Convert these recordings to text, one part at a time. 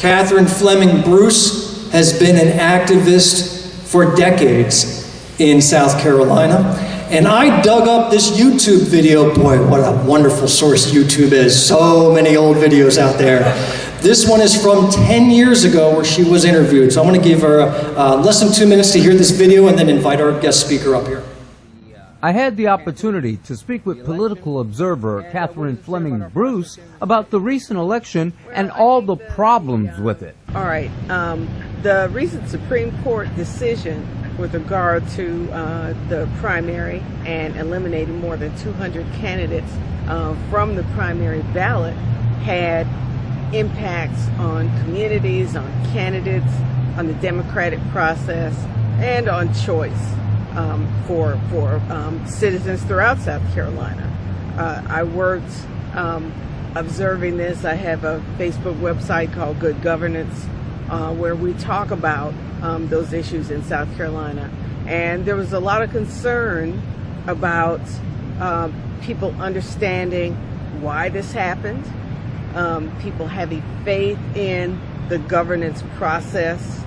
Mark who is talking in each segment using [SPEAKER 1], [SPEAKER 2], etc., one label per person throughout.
[SPEAKER 1] Catherine Fleming Bruce has been an activist for decades in South Carolina. And I dug up this YouTube video. Boy, what a wonderful source YouTube is. So many old videos out there. This one is from 10 years ago where she was interviewed. So I'm going to give her less than 2 minutes to hear this video and then invite our guest speaker up here.
[SPEAKER 2] I had the opportunity to speak with political observer Catherine Fleming Bruce about the recent election and all the problems with it.
[SPEAKER 3] All right. The recent Supreme Court decision with regard to the primary and eliminating more than 200 candidates from the primary ballot had impacts on communities, on candidates, on the democratic process, and on choice for citizens throughout South Carolina. I worked observing this. I have a Facebook website called Good Governance where we talk about those issues in South Carolina. And there was a lot of concern about people understanding why this happened, people having faith in the governance process,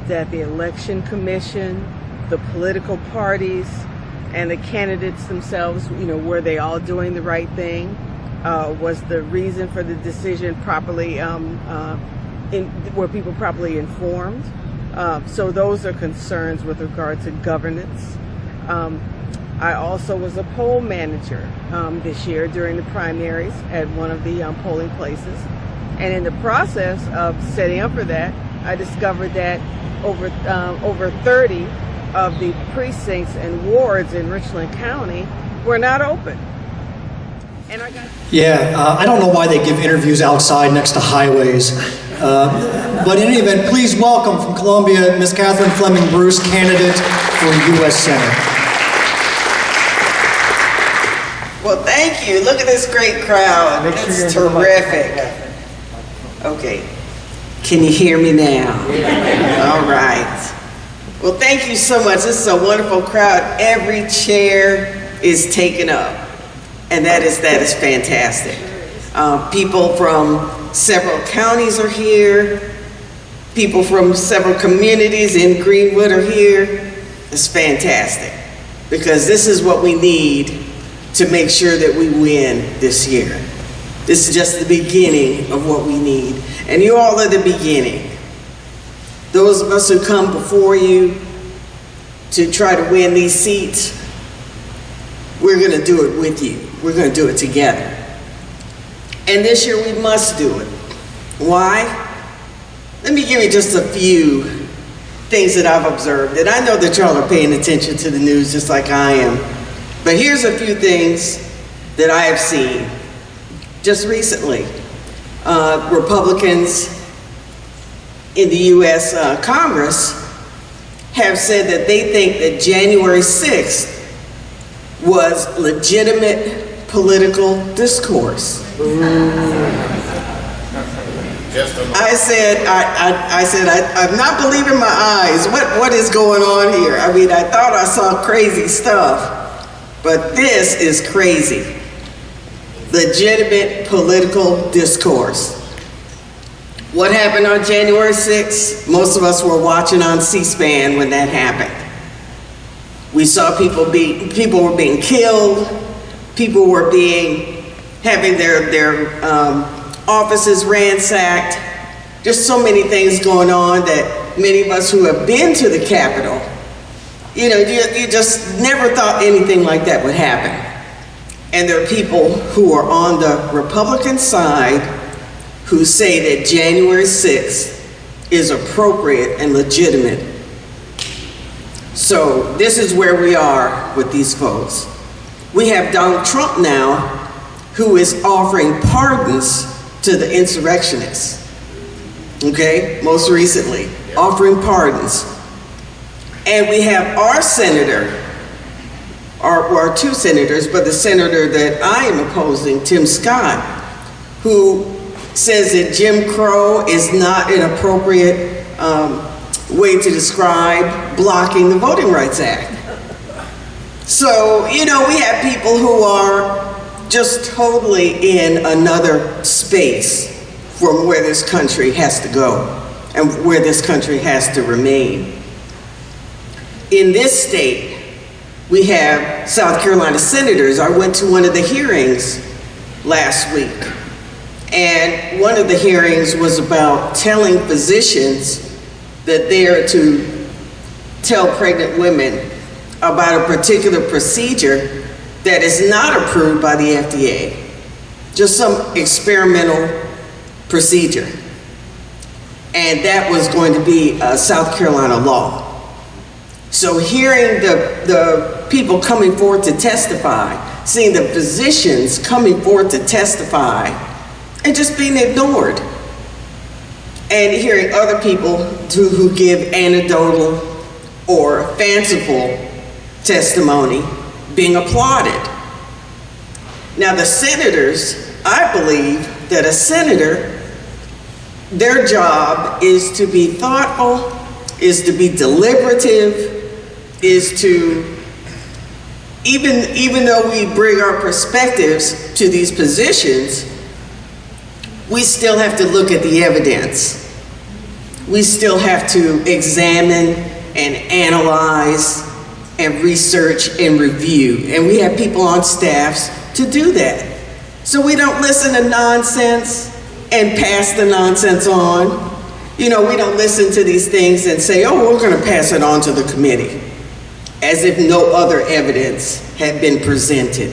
[SPEAKER 3] that the election commission, the political parties, and the candidates themselves, were they all doing the right thing? Was the reason for the decision properly, were people properly informed? So those are concerns with regard to governance. I also was a poll manager this year during the primaries at one of the polling places. And in the process of setting up for that, I discovered that over 30 of the precincts and wards in Richland County were not open. And I
[SPEAKER 1] don't know why they give interviews outside next to highways. But in any event, please welcome from Columbia, Ms. Catherine Fleming Bruce, candidate for U.S. Senate.
[SPEAKER 4] Well, thank you. Look at this great crowd. That's terrific. Okay. Can you hear me now? All right. Well, thank you so much. This is a wonderful crowd. Every chair is taken up, and that is fantastic. People from several counties are here. People from several communities in Greenwood are here. It's fantastic, because this is what we need to make sure that we win this year. This is just the beginning of what we need. And you all are the beginning. Those of us who come before you to try to win these seats, we're going to do it with you. We're going to do it together. And this year we must do it. Why? Let me give you just a few things that I've observed. And I know that y'all are paying attention to the news just like I am. But here's a few things that I have seen just recently. Republicans in the U.S. Congress have said that they think that January 6th was legitimate political discourse. I said, I'm not believing my eyes. What is going on here? I mean, I thought I saw crazy stuff, but this is crazy. Legitimate political discourse. What happened on January 6th? Most of us were watching on C-SPAN when that happened. We saw people were being killed, people were having their offices ransacked. Just so many things going on that many of us who have been to the Capitol, you just never thought anything like that would happen. And there are people who are on the Republican side who say that January 6th is appropriate and legitimate. So this is where we are with these folks. We have Donald Trump now, who is offering pardons to the insurrectionists. Okay, most recently, offering pardons. And we have our senator, or two senators, but the senator that I am opposing, Tim Scott, who says that Jim Crow is not an appropriate way to describe blocking the Voting Rights Act. So, we have people who are just totally in another space from where this country has to go and where this country has to remain. In this state, we have South Carolina senators. I went to one of the hearings last week, and one of the hearings was about telling physicians that they are to tell pregnant women about a particular procedure that is not approved by the FDA, just some experimental procedure. And that was going to be a South Carolina law. So hearing the people coming forward to testify, seeing the physicians coming forward to testify, and just being ignored. And hearing other people who give anecdotal or fanciful testimony being applauded. Now the senators, I believe that a senator, their job is to be thoughtful, is to be deliberative, is to, even though we bring our perspectives to these positions, we still have to look at the evidence. We still have to examine and analyze and research and review. And we have people on staffs to do that. So we don't listen to nonsense and pass the nonsense on. You know, we don't listen to these things and say, oh, we're gonna pass it on to the committee, as if no other evidence had been presented.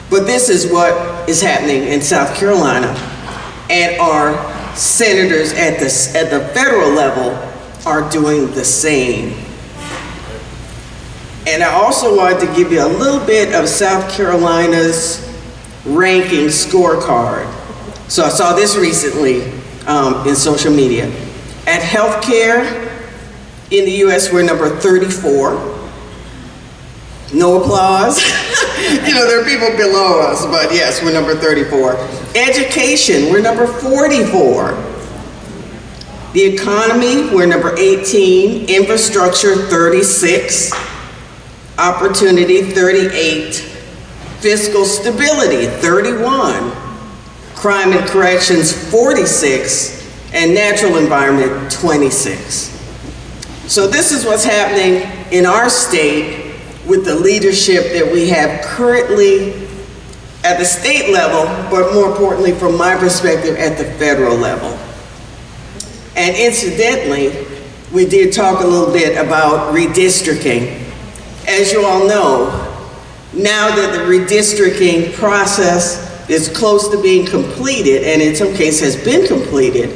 [SPEAKER 4] But this is what is happening in South Carolina, and our senators at the federal level are doing the same. And I also wanted to give you a little bit of South Carolina's ranking scorecard. So I saw this recently in social media. At healthcare in the US, we're number 34. No applause. You know, there are people below us, but yes, we're number 34. Education, we're number 44. The economy, we're number 18. Infrastructure, 36. Opportunity, 38. Fiscal stability, 31. Crime and corrections, 46. And natural environment, 26. So this is what's happening in our state with the leadership that we have currently at the state level, but more importantly, from my perspective, at the federal level. And incidentally, we did talk a little bit about redistricting. As you all know, now that the redistricting process is close to being completed, and in some cases has been completed,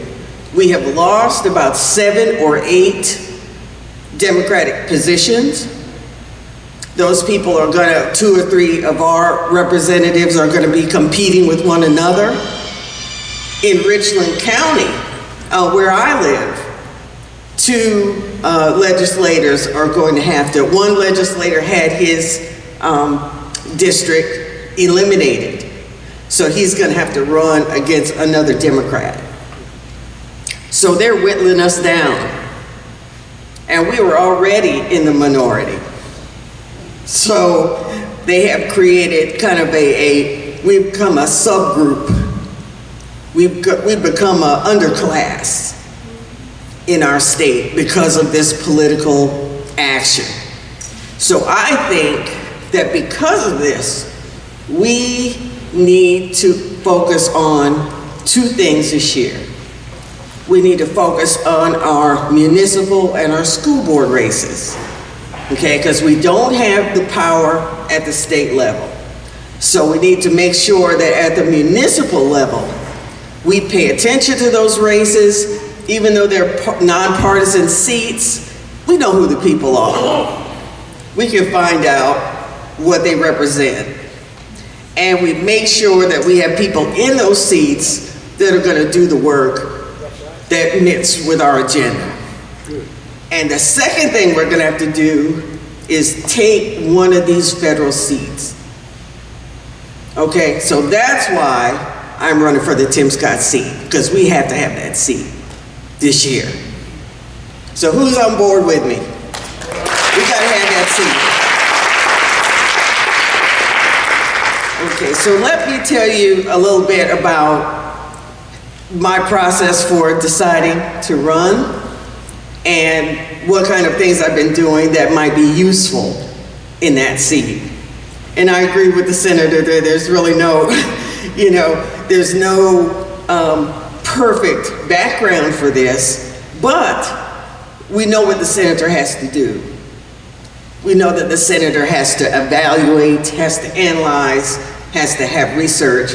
[SPEAKER 4] we have lost about 7 or 8 Democratic positions. Those people are gonna, 2 or 3 of our representatives are gonna be competing with one another. In Richland County, where I live, 2 legislators are going to have to, one legislator had his district eliminated. So he's gonna have to run against another Democrat. So they're whittling us down. And we were already in the minority. So they have created kind of we've become a subgroup. We've become an underclass in our state because of this political action. So I think that because of this, we need to focus on 2 things this year. We need to focus on our municipal and our school board races. Okay, because we don't have the power at the state level. So we need to make sure that at the municipal level, we pay attention to those races, even though they're nonpartisan seats, we know who the people are. We can find out what they represent. And we make sure that we have people in those seats that are gonna do the work that knits with our agenda. And the second thing we're gonna have to do is take one of these federal seats. Okay, so that's why I'm running for the Tim Scott seat, because we have to have that seat this year. So who's on board with me? We gotta have that seat. Okay, so let me tell you a little bit about my process for deciding to run and what kind of things I've been doing that might be useful in that seat. And I agree with the senator that there's really no, there's no perfect background for this, but we know what the senator has to do. We know that the senator has to evaluate, has to analyze, has to have research,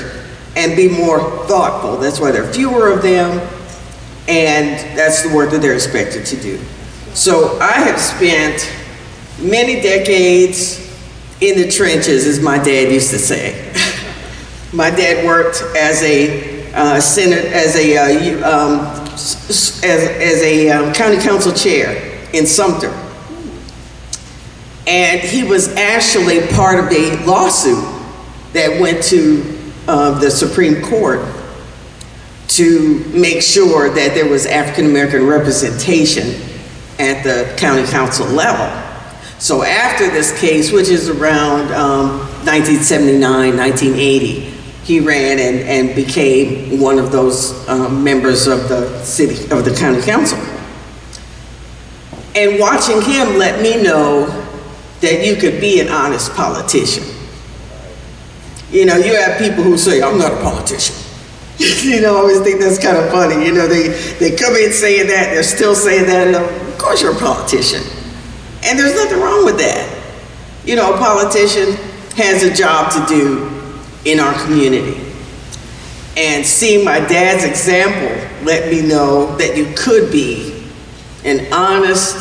[SPEAKER 4] and be more thoughtful. That's why there are fewer of them, and that's the work that they're expected to do. So I have spent many decades in the trenches, as my dad used to say. My dad worked as a county council chair in Sumter. And he was actually part of a lawsuit that went to the Supreme Court to make sure that there was African American representation at the county council level. So after this case, which is around 1979, 1980, he ran and became one of those members of the county council. And watching him let me know that you could be an honest politician. You have people who say, I'm not a politician. I always think that's kind of funny. They come in saying that, they're still saying that, and of course you're a politician. And there's nothing wrong with that. A politician has a job to do in our community. And seeing my dad's example let me know that you could be an honest,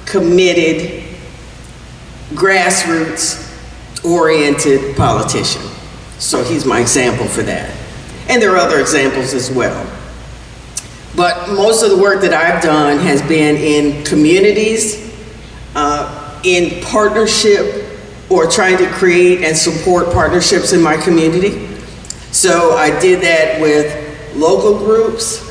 [SPEAKER 4] committed, grassroots-oriented politician. So he's my example for that. And there are other examples as well. But most of the work that I've done has been in communities, in partnership, or trying to create and support partnerships in my community. So I did that with local groups.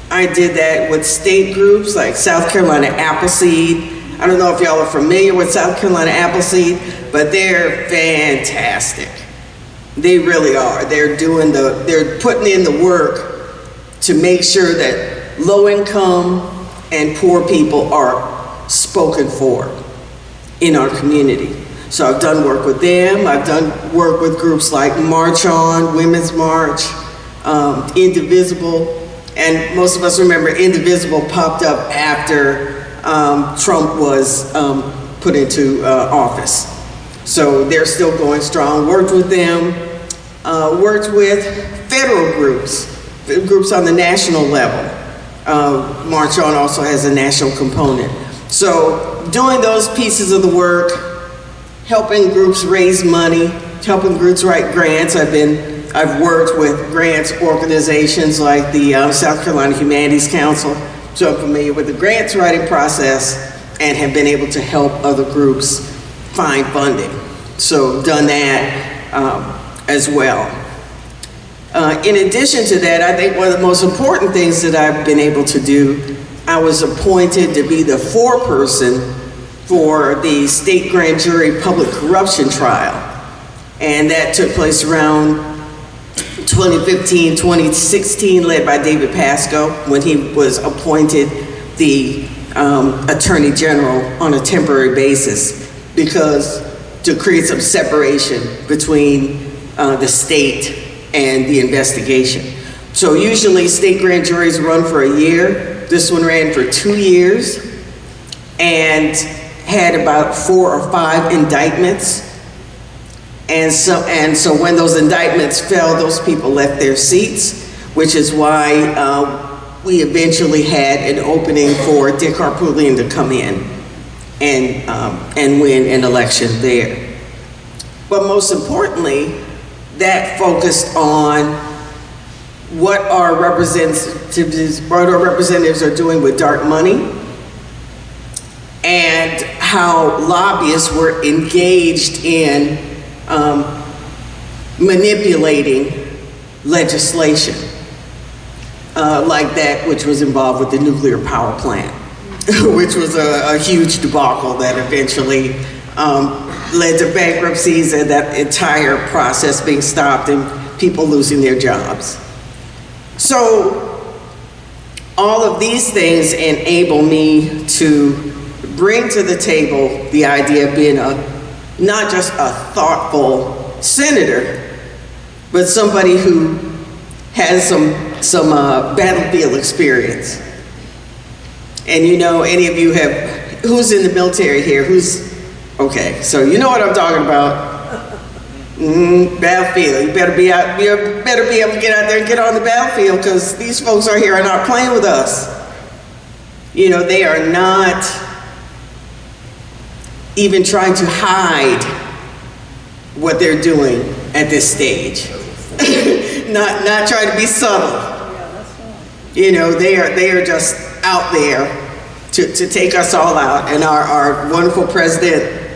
[SPEAKER 4] I did that with state groups like South Carolina Appleseed. I don't know if y'all are familiar with South Carolina Appleseed, but they're fantastic. They really are. They're putting in the work to make sure that low income and poor people are spoken for in our community. So I've done work with them. I've done work with groups like March On, Women's March, Indivisible, and most of us remember Indivisible popped up after Trump was put into office. So they're still going strong. Worked with them, worked with federal groups on the national level. March On also has a national component. So doing those pieces of the work, helping groups raise money, helping groups write grants. I've worked with grants organizations like the South Carolina Humanities Council, so I'm familiar with the grants writing process and have been able to help other groups find funding. So done that as well. In addition to that, I think one of the most important things that I've been able to do, I was appointed to be the foreperson for the state grand jury public corruption trial. And that took place around 2015, 2016, led by David Pasco when he was appointed the Attorney General on a temporary basis, because to create some separation between the state and the investigation. So usually state grand juries run for a year. This one ran for 2 years and had about 4 or 5 indictments. And so when those indictments fell, those people left their seats, which is why we eventually had an opening for Dick Harpootlian to come in and win an election there. But most importantly, that focused on what our representatives are doing with dark money, and how lobbyists were engaged in manipulating legislation like that which was involved with the nuclear power plant, which was a huge debacle that eventually led to bankruptcies and that entire process being stopped and people losing their jobs. So all of these things enable me to bring to the table the idea of being not just a thoughtful senator, but somebody who has some battlefield experience. And you know, any of you who's in the military here, okay, so you know what I'm talking about. Battlefield, you better be able to get out there and get on the battlefield, because these folks are here are not playing with us. You know, they are not even trying to hide what they're doing at this stage. not trying to be subtle. You know, they are just out there to take us all out. And our wonderful president,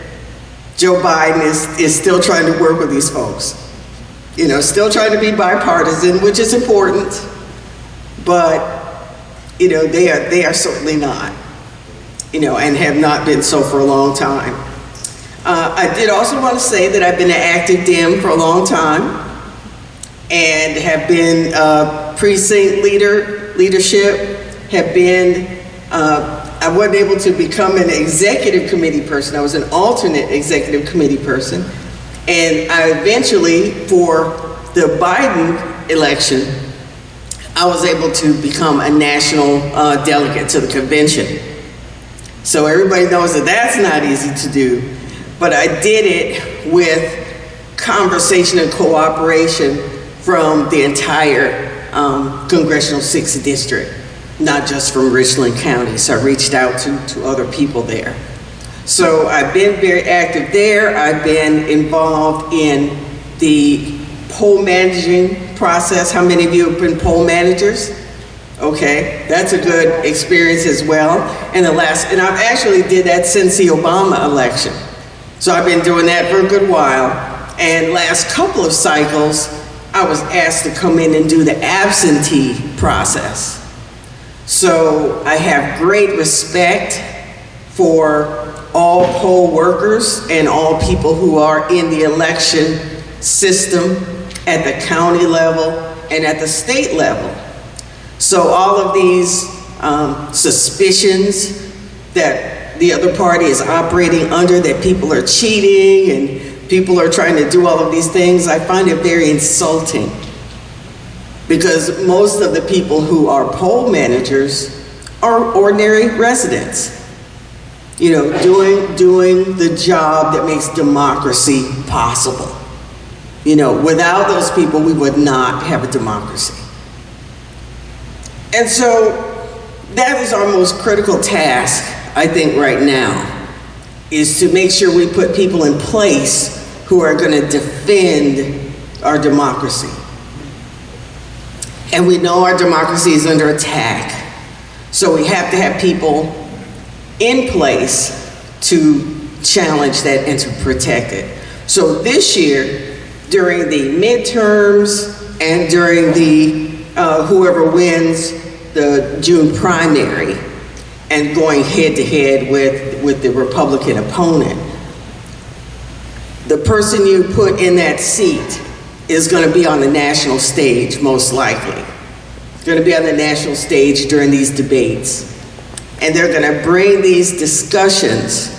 [SPEAKER 4] Joe Biden, is still trying to work with these folks. You know, still trying to be bipartisan, which is important, but, you know, they are certainly not, you know, and have not been so for a long time. I did also want to say that I've been an active Dem for a long time and have been precinct leadership, have been, I wasn't able to become an executive committee person. I was an alternate executive committee person. And I eventually, for the Biden election, I was able to become a national delegate to the convention. So everybody knows that that's not easy to do. But I did it with conversation and cooperation from the entire congressional 6th district, not just from Richland County. So I reached out to other people there. So I've been very active there. I've been involved in the poll managing process. How many of you have been poll managers? Okay, that's a good experience as well. And I've actually did that since the Obama election. So I've been doing that for a good while. And last couple of cycles, I was asked to come in and do the absentee process. So I have great respect for all poll workers and all people who are in the election system at the county level and at the state level. So all of these suspicions that the other party is operating under, that people are cheating and people are trying to do all of these things, I find it very insulting. Because most of the people who are poll managers are ordinary residents, you know, doing the job that makes democracy possible. You know, without those people, we would not have a democracy. And so that is our most critical task, I think, right now, is to make sure we put people in place who are going to defend our democracy. And we know our democracy is under attack. So we have to have people in place to challenge that and to protect it. So this year, during the midterms and during the whoever wins the June primary and going head to head with the Republican opponent, the person you put in that seat is going to be on the national stage, most likely. Going to be on the national stage during these debates. And they're going to bring these discussions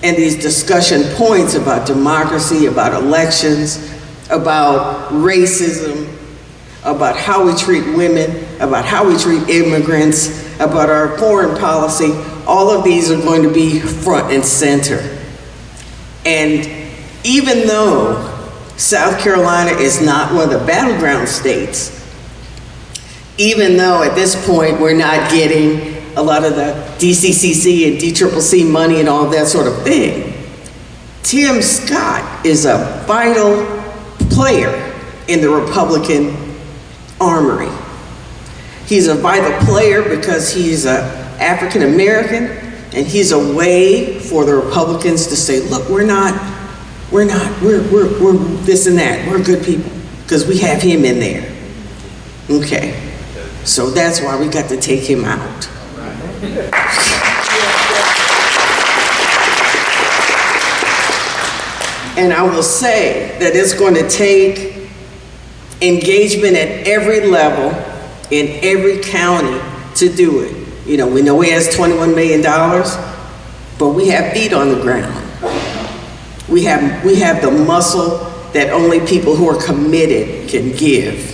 [SPEAKER 4] and these discussion points about democracy, about elections, about racism, about how we treat women, about how we treat immigrants, about our foreign policy. All of these are going to be front and center. And even though South Carolina is not one of the battleground states, even though at this point we're not getting a lot of the DCCC and DCCC money and all that sort of thing, Tim Scott is a vital player in the Republican armory. He's a vital player because he's an African American, and he's a way for the Republicans to say, look, we're this and that, we're good people, because we have him in there. Okay, so that's why we got to take him out. And I will say that it's going to take engagement at every level, in every county, to do it. You know, we know he has $21 million, but we have feet on the ground. We have the muscle that only people who are committed can give.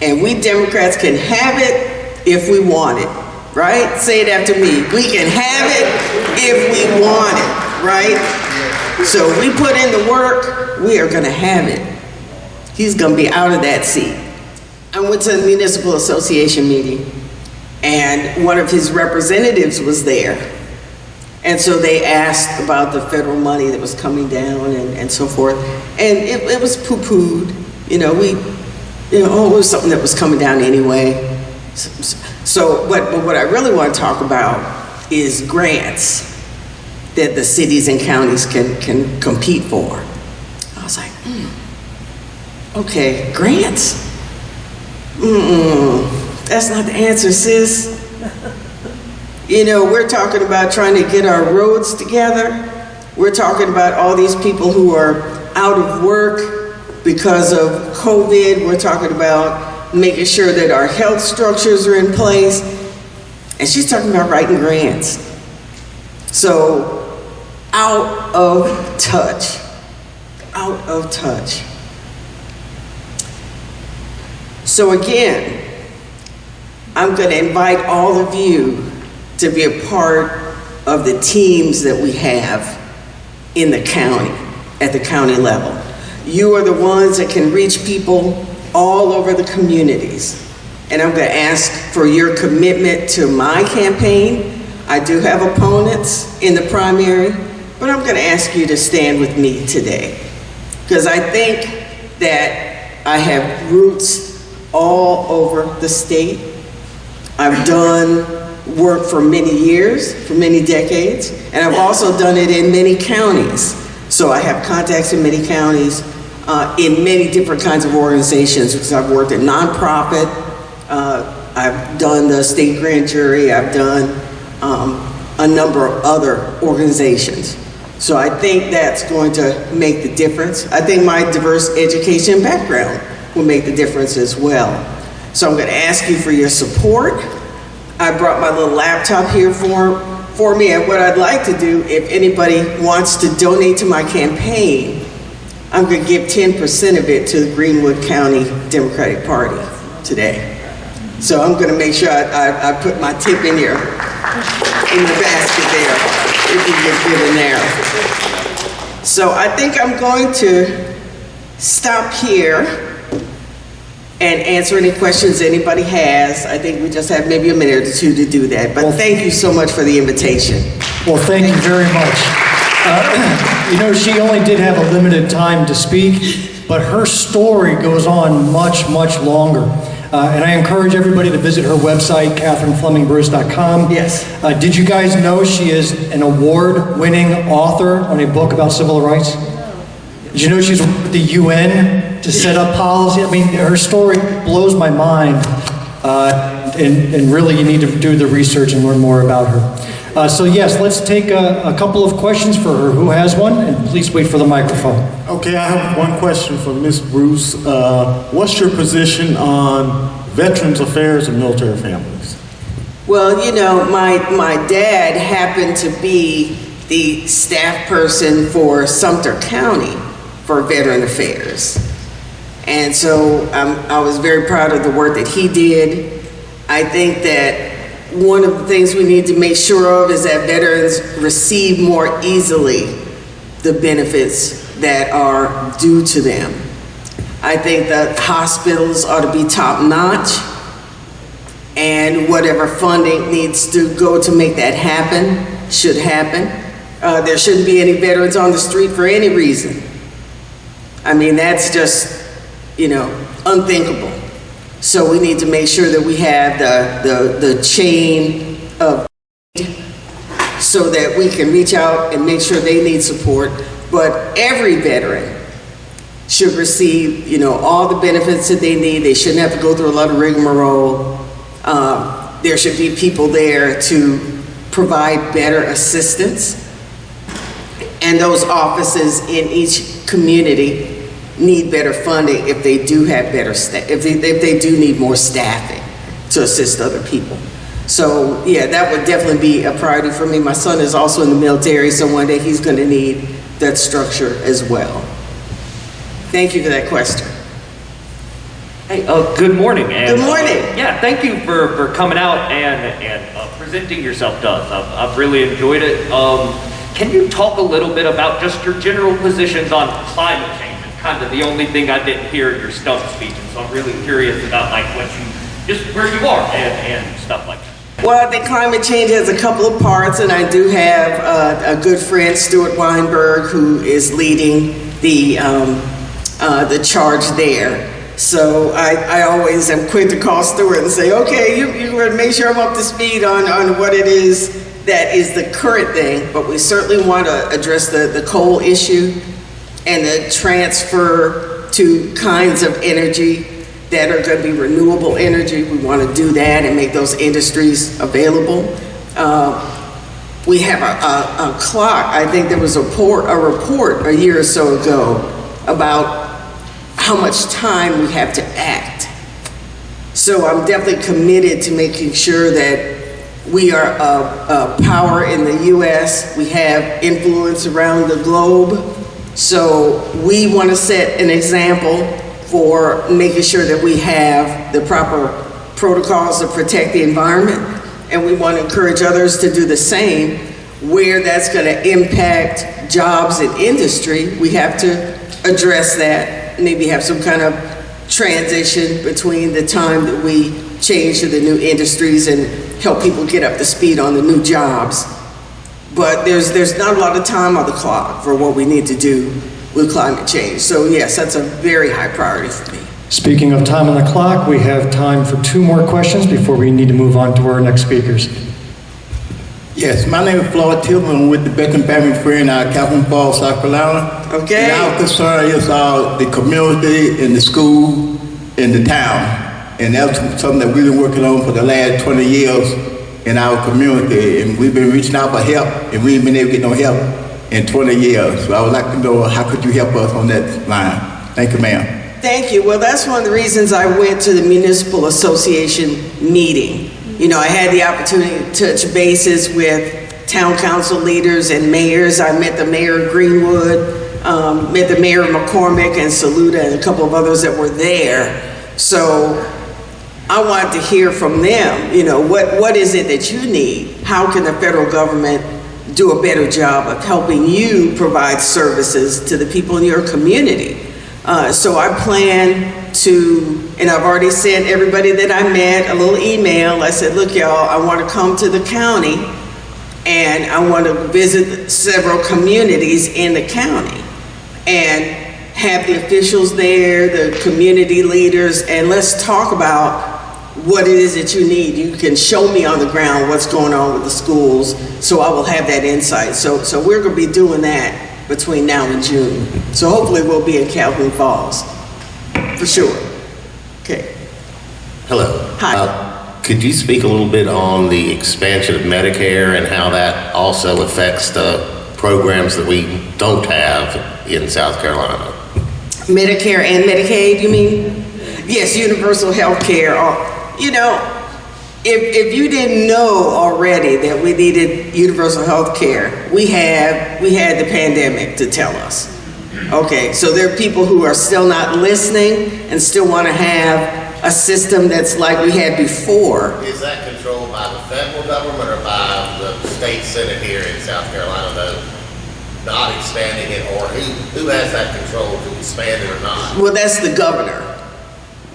[SPEAKER 4] And we Democrats can have it if we want it, right? Say it after me. We can have it if we want it, right? So if we put in the work, we are gonna have it. He's gonna be out of that seat. I went to a municipal association meeting, and one of his representatives was there. And so they asked about the federal money that was coming down and so forth. And it was poo-pooed. You know, it was something that was coming down anyway. So what I really want to talk about is grants that the cities and counties can compete for. I was like, okay, grants? That's not the answer, sis. You know, we're talking about trying to get our roads together. We're talking about all these people who are out of work because of COVID. We're talking about making sure that our health structures are in place. And she's talking about writing grants. So, out of touch. Out of touch. So again, I'm going to invite all of you to be a part of the teams that we have in the county, at the county level. You are the ones that can reach people all over the communities. And I'm going to ask for your commitment to my campaign. I do have opponents in the primary, but I'm going to ask you to stand with me today. Because I think that I have roots all over the state. I've done work for many years, for many decades, and I've also done it in many counties. So I have contacts in many counties, in many different kinds of organizations, because I've worked in nonprofit, I've done the state grand jury, I've done a number of other organizations. So I think that's going to make the difference. I think my diverse education background will make the difference as well. So I'm going to ask you for your support. I brought my little laptop here for me, and what I'd like to do, if anybody wants to donate to my campaign, I'm going to give 10% of it to the Greenwood County Democratic Party today. So I'm going to make sure I put my tip in here, in the basket there, if you get good in there. So I think I'm going to stop here and answer any questions anybody has. I think we just have maybe a minute or two to do that. But thank you so much for the invitation.
[SPEAKER 1] Well, thank you very much. You know, she only did have a limited time to speak, but her story goes on much, much longer. And I encourage everybody to visit her website, CatherineFlemingBruce.com.
[SPEAKER 4] Yes.
[SPEAKER 1] Did you guys know she is an award-winning author on a book about civil rights? Did you know she's with the UN to set up policy? I mean, her story blows my mind. And really, you need to do the research and learn more about her. So yes, let's take a couple of questions for her. Who has one? And please wait for the microphone.
[SPEAKER 5] Okay, I have one question for Ms. Bruce. What's your position on Veterans Affairs and military families?
[SPEAKER 4] Well, you know, my dad happened to be the staff person for Sumter County for Veteran Affairs. And so I was very proud of the work that he did. I think that one of the things we need to make sure of is that veterans receive more easily the benefits that are due to them. I think that hospitals ought to be top-notch, and whatever funding needs to go to make that happen should happen. There shouldn't be any veterans on the street for any reason. I mean, that's just, you know, unthinkable. So we need to make sure that we have the chain of so that we can reach out and make sure they need support. But every veteran should receive, you know, all the benefits that they need. They shouldn't have to go through a lot of rigmarole. There should be people there to provide better assistance. And those offices in each community need better funding if they do have better staff, if they do need more staffing to assist other people. So yeah, that would definitely be a priority for me. My son is also in the military, so one day he's going to need that structure as well. Thank you for that question.
[SPEAKER 6] Hey, good morning. And,
[SPEAKER 4] Good morning.
[SPEAKER 6] Yeah, thank you for coming out and presenting yourself to us. I've really enjoyed it. Can you talk a little bit about just your general positions on climate change? It's kind of the only thing I didn't hear in your stump speech, and so I'm really curious about like what you, just where you are and stuff like that.
[SPEAKER 4] Well, I think climate change has a couple of parts, and I do have a good friend, Stuart Weinberg, who is leading the charge there. So I always am quick to call Stuart and say, okay, you make sure I'm up to speed on what it is that is the current thing, but we certainly want to address the coal issue and the transfer to kinds of energy that are going to be renewable energy. We want to do that and make those industries available. We have a clock. I think there was a report a year or so ago about how much time we have to act. So I'm definitely committed to making sure that we are a power in the US. We have influence around the globe. So we want to set an example for making sure that we have the proper protocols to protect the environment. And we want to encourage others to do the same. Where that's going to impact jobs and industry, we have to address that. Maybe have some kind of transition between the time that we change to the new industries and help people get up to speed on the new jobs. But there's not a lot of time on the clock for what we need to do with climate change. So yes, that's a very high priority for me.
[SPEAKER 1] Speaking of time on the clock, we have time for 2 more questions before we need to move on to our next speakers.
[SPEAKER 7] Yes, my name is Floyd Tillman with the Beckham Family Friend out of Calhoun Falls, South Carolina.
[SPEAKER 4] Okay.
[SPEAKER 7] And our concern is the community and the school and the town. And that's something that we've been working on for the last 20 years in our community. And we've been reaching out for help, and we ain't been able to get no help in 20 years. So I would like to know, how could you help us on that line? Thank you, ma'am.
[SPEAKER 4] Thank you. Well, that's one of the reasons I went to the Municipal Association meeting. You know, I had the opportunity to touch bases with town council leaders and mayors. I met the mayor of Greenwood, met the mayor of McCormick and Saluda and a couple of others that were there. So I wanted to hear from them, you know, what is it that you need? How can the federal government do a better job of helping you provide services to the people in your community? So I plan to, and I've already sent everybody that I met a little email. I said, look, y'all, I want to come to the county and I want to visit several communities in the county and have the officials there, the community leaders, and let's talk about what it is that you need. You can show me on the ground what's going on with the schools, so I will have that insight. So we're going to be doing that between now and June. So hopefully we'll be in Calhoun Falls, for sure. Okay.
[SPEAKER 8] Hello.
[SPEAKER 4] Hi.
[SPEAKER 8] Could you speak a little bit on the expansion of Medicare and how that also affects the programs that we don't have in South Carolina?
[SPEAKER 4] Medicare and Medicaid, you mean? Yes, universal health care. You know, if you didn't know already that we needed universal health care, we had the pandemic to tell us. Okay, so there are people who are still not listening and still want to have a system that's like we had before.
[SPEAKER 8] Is that controlled by the federal government or by the state senate here in South Carolina, though, not expanding it, or who has that control to expand it or not?
[SPEAKER 4] Well, that's the governor.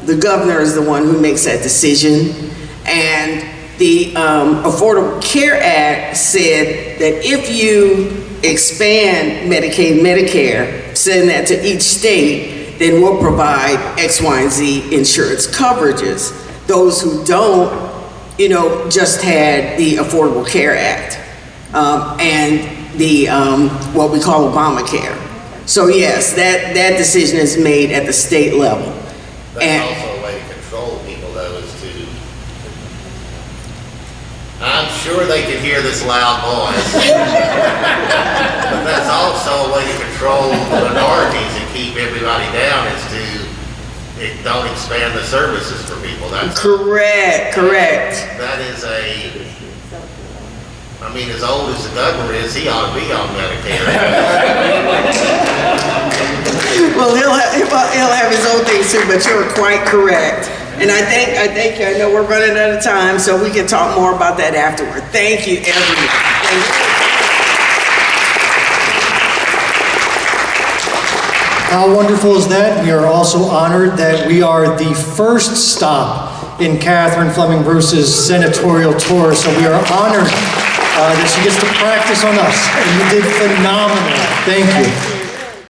[SPEAKER 4] The governor is the one who makes that decision. And the Affordable Care Act said that if you expand Medicaid, Medicare, send that to each state, then we'll provide X, Y, and Z insurance coverages. Those who don't, you know, just had the Affordable Care Act and the what we call Obamacare. So yes, that decision is made at the state level.
[SPEAKER 8] That's also a way to control people, though, is to, I'm sure they can hear this loud voice, but that's also a way to control minorities and keep everybody down, is to it don't expand the services for people. That's
[SPEAKER 4] Correct.
[SPEAKER 8] that is I mean, as old as the governor is, he ought to be on Medicare.
[SPEAKER 4] Well, he'll have his own things too, but you're quite correct. And I know we're running out of time, so we can talk more about that afterward. Thank you, everyone. Thank you.
[SPEAKER 1] How wonderful is that? We are also honored that we are the first stop in Catherine Fleming Bruce's senatorial tour, so we are honored that she gets to practice on us, and you did phenomenal. Thank you.